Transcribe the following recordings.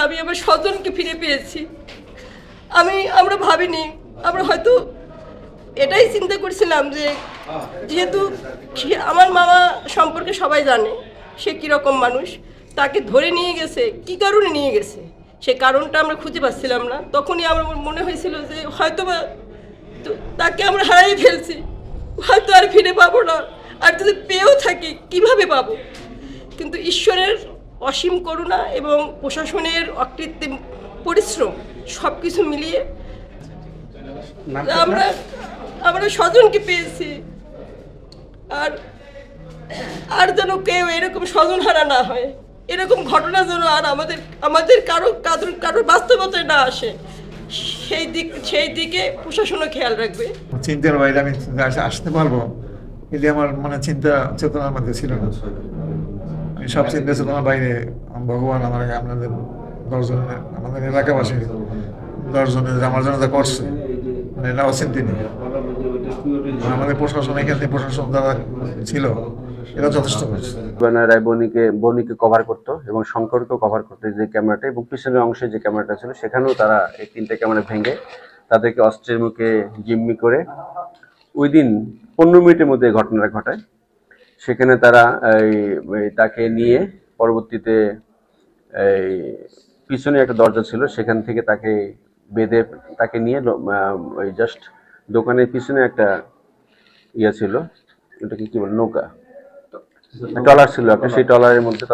আমি আমার স্বজনকে ফিরে পেয়েছি। আমরা ভাবিনি, আমরা হয়তো এটাই চিন্তা করছিলাম যে যেহেতু আমার মামা সম্পর্কে সবাই জানে সে কীরকম মানুষ, তাকে ধরে নিয়ে গেছে, কী কারণে নিয়ে গেছে সে কারণটা আমরা খুঁজে পাচ্ছিলাম না। তখনই আমার মনে হয়েছিল যে হয়তো বা তাকে আমরা হারাই ফেলছি, হয়তো আর ফিরে পাবো না, আর যদি পেয়েও থাকি কীভাবে পাবো। কিন্তু ঈশ্বরের অসীম করুণা এবং প্রশাসনের অকৃত্রিম পরিশ্রম সব কিছু মিলিয়ে আমরা আমরা স্বজনকে পেয়েছি। আর আর যেন কেউ এরকম স্বজন হারা না হয়, এরকম ঘটনা যেন আর আমাদের কারোর বাস্তবতায় না আসে, সেই দিকে প্রশাসনও খেয়াল রাখবে। চিন্তার বাইরে আমি আসতে পারবো, কিন্তু আমার মানে চিন্তা চেতনার মধ্যে ছিল না। আমি সব চিন্তা চেতনার বাইরে ভগবান আপনাদের 10 জনের, আমাদের এলাকাবাসী 10 জনের আমার জন্য যা করছে, মানে এটা অচিন্তনীয়। আমাদের প্রশাসন, এখান থেকে প্রশাসন যারা ছিল এরা যথেষ্ট করছে। রায় বনিকে কভার করতো এবং শঙ্করকেও কভার করতো যে ক্যামেরাটা, এবং পিছনের অংশে যে ক্যামেরাটা ছিল সেখানেও তারা এই 3টে ক্যামেরা ভেঙে তাদেরকে অস্ত্রের মুখে জিম্মি করে ওই দিন 15 মিনিটের মধ্যে ঘটনাটা ঘটায়। সেখানে তারা তাকে নিয়ে পরবর্তীতে এই পিছনে একটা দরজা ছিল, সেখান থেকে তাকে বেঁধে তাকে নিয়ে ওই জাস্ট দোকানের পিছনে একটা ইয়ে ছিল, এটাকে কি বলে, নৌকা, ট্রলার ছিল একটা, সেই ট্রলারের মধ্যে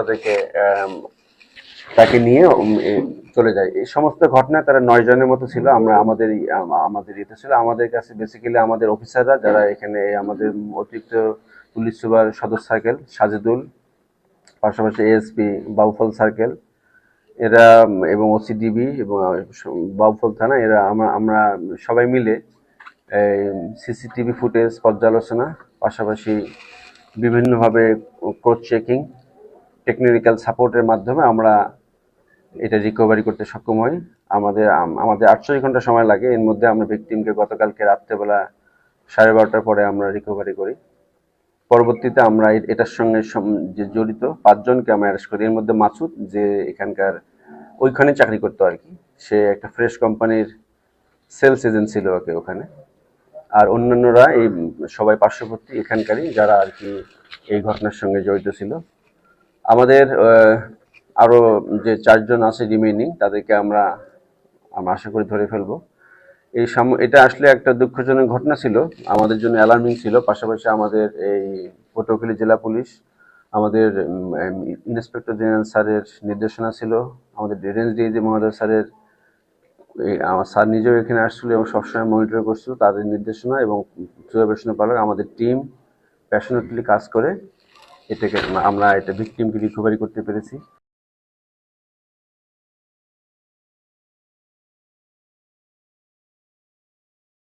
তাকে নিয়ে চলে যায়। এই সমস্ত ঘটনায় তারা 9 জনের মতো ছিল। আমরা আমাদের ইয়েতে ছিল, আমাদের কাছে বেসিক্যালি আমাদের অফিসাররা যারা এখানে, আমাদের অতিরিক্ত পুলিশ সুপার সদর সার্কেল সাজেদুল, পাশাপাশি এএসপি বাউফল সার্কেল এরা, এবং ওসিডিবি এবং বাউফল থানা, এরা আমরা সবাই মিলে সিসিটিভি ফুটেজ পর্যালোচনা, পাশাপাশি বিভিন্নভাবে ক্রস চেকিং, টেকনিক্যাল সাপোর্টের মাধ্যমে আমরা এটা রিকভারি করতে সক্ষম হই। আমাদের 48 ঘন্টা সময় লাগে। এর মধ্যে আমরা ভিকটিমকে গতকালকে রাত্রেবেলা 12:30টার পরে আমরা রিকভারি করি। পরবর্তীতে আমরা এটার সঙ্গে যে জড়িত 5 জনকে আমরা অ্যারেস্ট করি। এর মধ্যে মাসুদ, যে এখানকার ওইখানে চাকরি করতো আর কি, সে একটা ফ্রেশ কোম্পানির সেলস এজেন্ট ছিল ওখানে। আর অন্যান্যরা এই সবাই পার্শ্ববর্তী এখানকারই, যারা আর কি এই ঘটনার সঙ্গে জড়িত ছিল। আমাদের আরো যে 4 জন আছে রিমেইনিং, তাদেরকে আমরা আশা করি ধরে ফেলবো। এটা আসলে একটা দুঃখজনক ঘটনা ছিল, আমাদের জন্য অ্যালার্মিং ছিল। পাশাপাশি আমাদের এই পটুয়াখালী জেলা পুলিশ, আমাদের ইন্সপেক্টর জেনারেল স্যারের নির্দেশনা ছিল, আমাদের রেঞ্জ ডিআইজি মহোদয় স্যারের, আমার স্যার নিজেও এখানে আসছিল এবং সবসময় মনিটর করছিল, তাদের নির্দেশনা এবং সুপারভিশনের পালক আমাদের টিম প্যাশনেটলি কাজ করে আমরা ভিকটিমকে রিকভারি করতে পেরেছি।